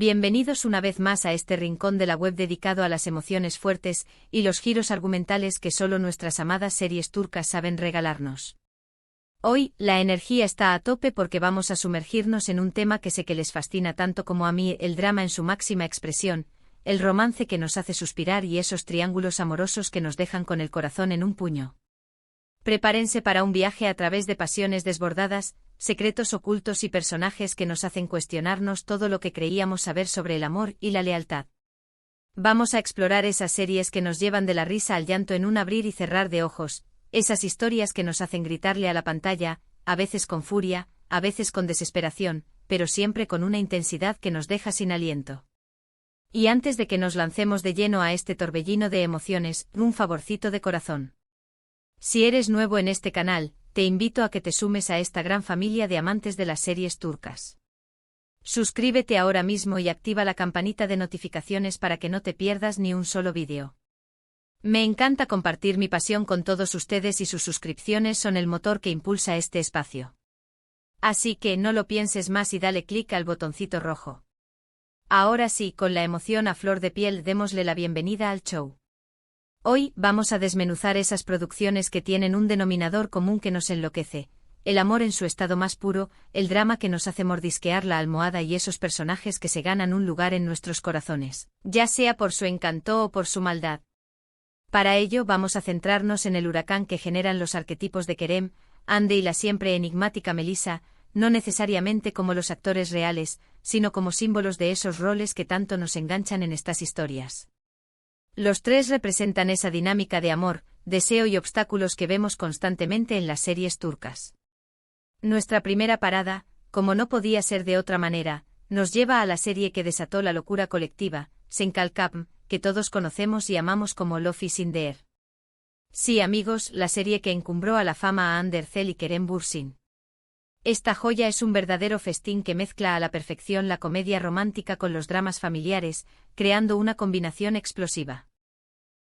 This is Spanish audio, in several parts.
Bienvenidos una vez más a este rincón de la web dedicado a las emociones fuertes y los giros argumentales que solo nuestras amadas series turcas saben regalarnos. Hoy, la energía está a tope porque vamos a sumergirnos en un tema que sé que les fascina tanto como a mí: el drama en su máxima expresión, el romance que nos hace suspirar y esos triángulos amorosos que nos dejan con el corazón en un puño. Prepárense para un viaje a través de pasiones desbordadas, secretos ocultos y personajes que nos hacen cuestionarnos todo lo que creíamos saber sobre el amor y la lealtad. Vamos a explorar esas series que nos llevan de la risa al llanto en un abrir y cerrar de ojos, esas historias que nos hacen gritarle a la pantalla, a veces con furia, a veces con desesperación, pero siempre con una intensidad que nos deja sin aliento. Y antes de que nos lancemos de lleno a este torbellino de emociones, un favorcito de corazón. Si eres nuevo en este canal, te invito a que te sumes a esta gran familia de amantes de las series turcas. Suscríbete ahora mismo y activa la campanita de notificaciones para que no te pierdas ni un solo vídeo. Me encanta compartir mi pasión con todos ustedes y sus suscripciones son el motor que impulsa este espacio. Así que no lo pienses más y dale clic al botoncito rojo. Ahora sí, con la emoción a flor de piel, démosle la bienvenida al show. Hoy vamos a desmenuzar esas producciones que tienen un denominador común que nos enloquece: el amor en su estado más puro, el drama que nos hace mordisquear la almohada y esos personajes que se ganan un lugar en nuestros corazones, ya sea por su encanto o por su maldad. Para ello vamos a centrarnos en el huracán que generan los arquetipos de Kerem, Hande y la siempre enigmática Melissa, no necesariamente como los actores reales, sino como símbolos de esos roles que tanto nos enganchan en estas historias. Los tres representan esa dinámica de amor, deseo y obstáculos que vemos constantemente en las series turcas. Nuestra primera parada, como no podía ser de otra manera, nos lleva a la serie que desató la locura colectiva, Senkalkapm, que todos conocemos y amamos como Love is in the Air. Sí, amigos, la serie que encumbró a la fama a Hande Erçel y Kerem Bürsin. Esta joya es un verdadero festín que mezcla a la perfección la comedia romántica con los dramas familiares, creando una combinación explosiva.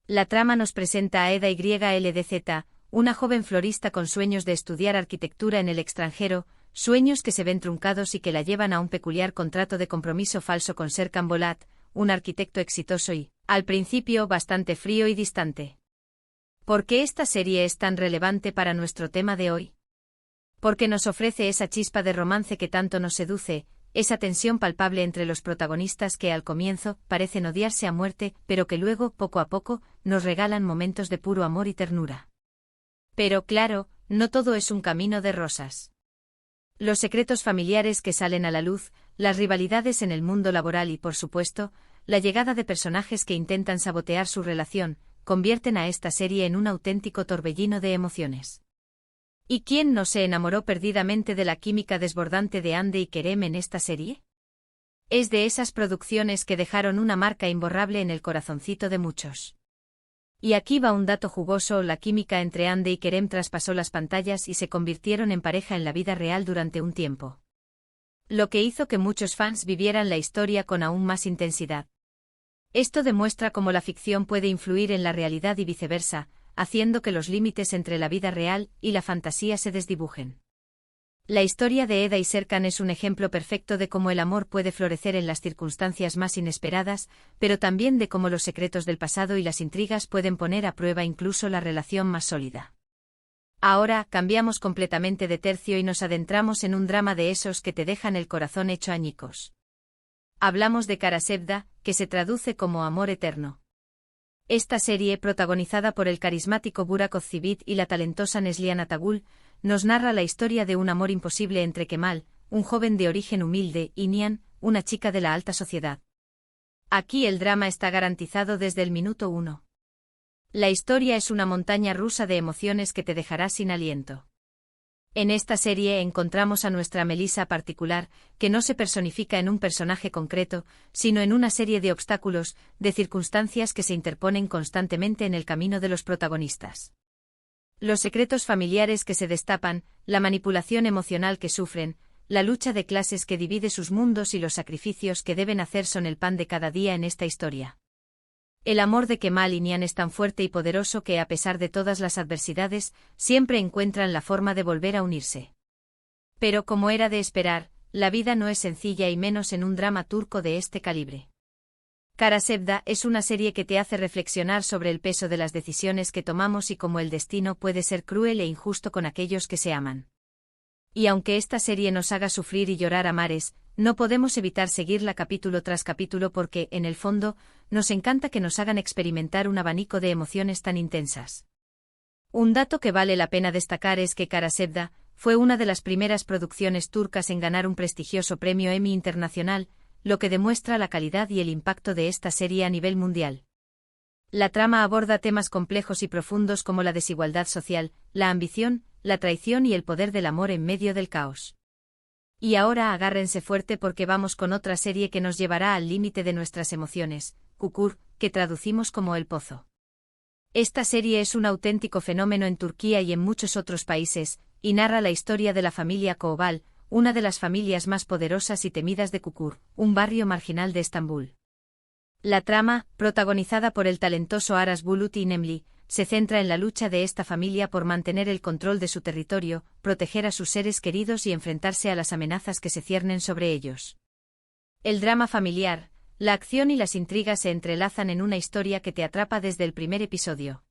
La trama nos presenta a Eda YLDZ, una joven florista con sueños de estudiar arquitectura en el extranjero, sueños que se ven truncados y que la llevan a un peculiar contrato de compromiso falso con Serkan Bolat, un arquitecto exitoso y, al principio, bastante frío y distante. ¿Por qué esta serie es tan relevante para nuestro tema de hoy? Porque nos ofrece esa chispa de romance que tanto nos seduce, esa tensión palpable entre los protagonistas que al comienzo parecen odiarse a muerte, pero que luego, poco a poco, nos regalan momentos de puro amor y ternura. Pero claro, no todo es un camino de rosas. Los secretos familiares que salen a la luz, las rivalidades en el mundo laboral y, por supuesto, la llegada de personajes que intentan sabotear su relación, convierten a esta serie en un auténtico torbellino de emociones. ¿Y quién no se enamoró perdidamente de la química desbordante de Hande y Kerem en esta serie? Es de esas producciones que dejaron una marca imborrable en el corazoncito de muchos. Y aquí va un dato jugoso: la química entre Hande y Kerem traspasó las pantallas y se convirtieron en pareja en la vida real durante un tiempo. Lo que hizo que muchos fans vivieran la historia con aún más intensidad. Esto demuestra cómo la ficción puede influir en la realidad y viceversa, haciendo que los límites entre la vida real y la fantasía se desdibujen. La historia de Eda y Serkan es un ejemplo perfecto de cómo el amor puede florecer en las circunstancias más inesperadas, pero también de cómo los secretos del pasado y las intrigas pueden poner a prueba incluso la relación más sólida. Ahora, cambiamos completamente de tercio y nos adentramos en un drama de esos que te dejan el corazón hecho añicos. Hablamos de Karasevda, que se traduce como amor eterno. Esta serie, protagonizada por el carismático Burak Özçivit y la talentosa Neslihan Atagül, nos narra la historia de un amor imposible entre Kemal, un joven de origen humilde, y Nihan, una chica de la alta sociedad. Aquí el drama está garantizado desde el minuto 1. La historia es una montaña rusa de emociones que te dejará sin aliento. En esta serie encontramos a nuestra Melissa particular, que no se personifica en un personaje concreto, sino en una serie de obstáculos, de circunstancias que se interponen constantemente en el camino de los protagonistas. Los secretos familiares que se destapan, la manipulación emocional que sufren, la lucha de clases que divide sus mundos y los sacrificios que deben hacer son el pan de cada día en esta historia. El amor de Kemal y Nihan es tan fuerte y poderoso que, a pesar de todas las adversidades, siempre encuentran la forma de volver a unirse. Pero como era de esperar, la vida no es sencilla y menos en un drama turco de este calibre. Kara Sevda es una serie que te hace reflexionar sobre el peso de las decisiones que tomamos y cómo el destino puede ser cruel e injusto con aquellos que se aman. Y aunque esta serie nos haga sufrir y llorar a mares, no podemos evitar seguirla capítulo tras capítulo porque, en el fondo, nos encanta que nos hagan experimentar un abanico de emociones tan intensas. Un dato que vale la pena destacar es que Kara Sevda fue una de las primeras producciones turcas en ganar un prestigioso premio Emmy internacional, lo que demuestra la calidad y el impacto de esta serie a nivel mundial. La trama aborda temas complejos y profundos como la desigualdad social, la ambición, la traición y el poder del amor en medio del caos. Y ahora agárrense fuerte porque vamos con otra serie que nos llevará al límite de nuestras emociones, Çukur, que traducimos como El Pozo. Esta serie es un auténtico fenómeno en Turquía y en muchos otros países, y narra la historia de la familia Koval, una de las familias más poderosas y temidas de Çukur, un barrio marginal de Estambul. La trama, protagonizada por el talentoso Aras Bulut y Nemli, se centra en la lucha de esta familia por mantener el control de su territorio, proteger a sus seres queridos y enfrentarse a las amenazas que se ciernen sobre ellos. El drama familiar, la acción y las intrigas se entrelazan en una historia que te atrapa desde el primer episodio.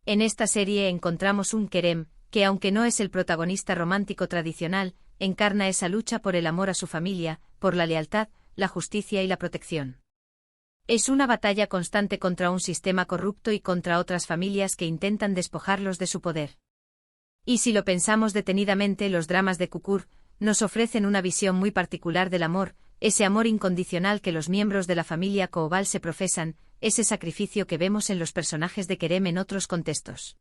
En esta serie encontramos un Kerem, que aunque no es el protagonista romántico tradicional, encarna esa lucha por el amor a su familia, por la lealtad, la justicia y la protección. Es una batalla constante contra un sistema corrupto y contra otras familias que intentan despojarlos de su poder. Y si lo pensamos detenidamente, los dramas de Çukur nos ofrecen una visión muy particular del amor, ese amor incondicional que los miembros de la familia Koval se profesan, ese sacrificio que vemos en los personajes de Kerem en otros contextos.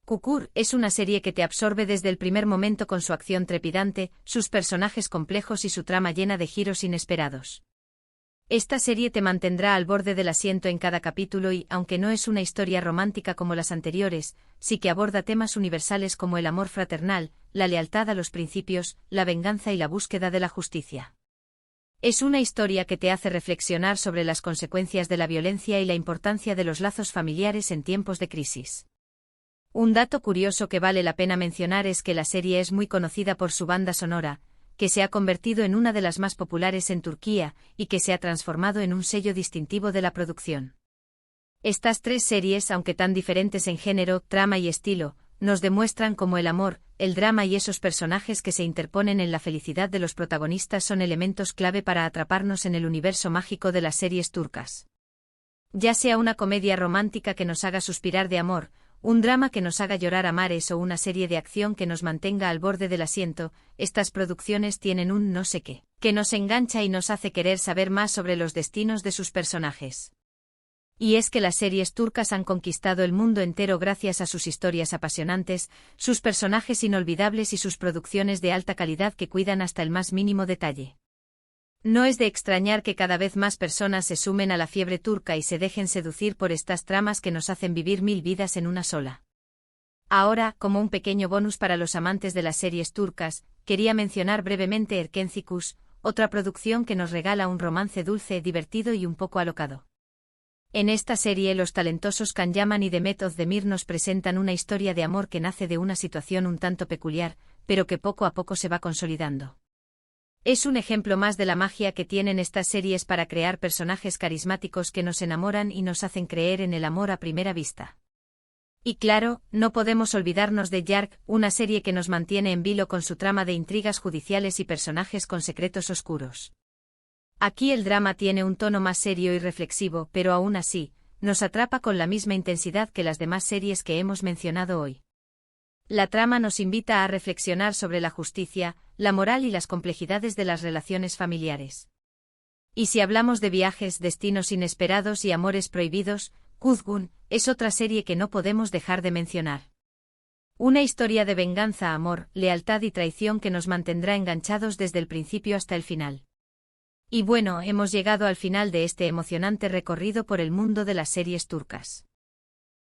Çukur es una serie que te absorbe desde el primer momento con su acción trepidante, sus personajes complejos y su trama llena de giros inesperados. Esta serie te mantendrá al borde del asiento en cada capítulo y, aunque no es una historia romántica como las anteriores, sí que aborda temas universales como el amor fraternal, la lealtad a los principios, la venganza y la búsqueda de la justicia. Es una historia que te hace reflexionar sobre las consecuencias de la violencia y la importancia de los lazos familiares en tiempos de crisis. Un dato curioso que vale la pena mencionar es que la serie es muy conocida por su banda sonora, que se ha convertido en una de las más populares en Turquía y que se ha transformado en un sello distintivo de la producción. Estas tres series, aunque tan diferentes en género, trama y estilo, nos demuestran cómo el amor, el drama y esos personajes que se interponen en la felicidad de los protagonistas son elementos clave para atraparnos en el universo mágico de las series turcas. Ya sea una comedia romántica que nos haga suspirar de amor, un drama que nos haga llorar a mares o una serie de acción que nos mantenga al borde del asiento, estas producciones tienen un no sé qué, que nos engancha y nos hace querer saber más sobre los destinos de sus personajes. Y es que las series turcas han conquistado el mundo entero gracias a sus historias apasionantes, sus personajes inolvidables y sus producciones de alta calidad que cuidan hasta el más mínimo detalle. No es de extrañar que cada vez más personas se sumen a la fiebre turca y se dejen seducir por estas tramas que nos hacen vivir 1000 vidas en una sola. Ahora, como un pequeño bonus para los amantes de las series turcas, quería mencionar brevemente Erkenci, otra producción que nos regala un romance dulce, divertido y un poco alocado. En esta serie los talentosos Can Yaman y Demet Özdemir nos presentan una historia de amor que nace de una situación un tanto peculiar, pero que poco a poco se va consolidando. Es un ejemplo más de la magia que tienen estas series para crear personajes carismáticos que nos enamoran y nos hacen creer en el amor a primera vista. Y claro, no podemos olvidarnos de Yark, una serie que nos mantiene en vilo con su trama de intrigas judiciales y personajes con secretos oscuros. Aquí el drama tiene un tono más serio y reflexivo, pero aún así, nos atrapa con la misma intensidad que las demás series que hemos mencionado hoy. La trama nos invita a reflexionar sobre la justicia, la moral y las complejidades de las relaciones familiares. Y si hablamos de viajes, destinos inesperados y amores prohibidos, Kuzgun es otra serie que no podemos dejar de mencionar. Una historia de venganza, amor, lealtad y traición que nos mantendrá enganchados desde el principio hasta el final. Y bueno, hemos llegado al final de este emocionante recorrido por el mundo de las series turcas.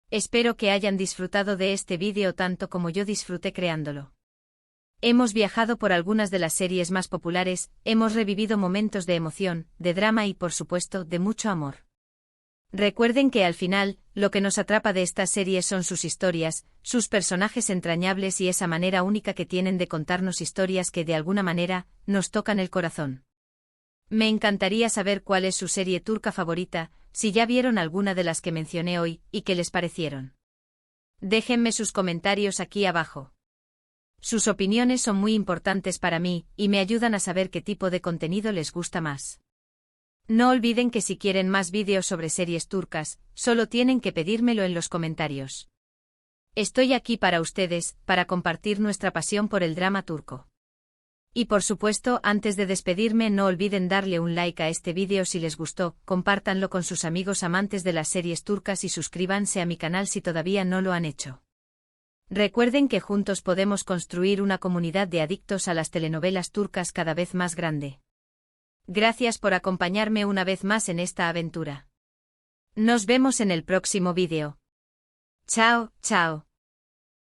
Espero que hayan disfrutado de este vídeo tanto como yo disfruté creándolo. Hemos viajado por algunas de las series más populares, hemos revivido momentos de emoción, de drama y por supuesto de mucho amor. Recuerden que al final, lo que nos atrapa de estas series son sus historias, sus personajes entrañables y esa manera única que tienen de contarnos historias que de alguna manera, nos tocan el corazón. Me encantaría saber cuál es su serie turca favorita, si ya vieron alguna de las que mencioné hoy, y qué les parecieron. Déjenme sus comentarios aquí abajo. Sus opiniones son muy importantes para mí, y me ayudan a saber qué tipo de contenido les gusta más. No olviden que si quieren más vídeos sobre series turcas, solo tienen que pedírmelo en los comentarios. Estoy aquí para ustedes, para compartir nuestra pasión por el drama turco. Y por supuesto, antes de despedirme no olviden darle un like a este vídeo si les gustó, compártanlo con sus amigos amantes de las series turcas y suscríbanse a mi canal si todavía no lo han hecho. Recuerden que juntos podemos construir una comunidad de adictos a las telenovelas turcas cada vez más grande. Gracias por acompañarme una vez más en esta aventura. Nos vemos en el próximo vídeo. Chao, chao.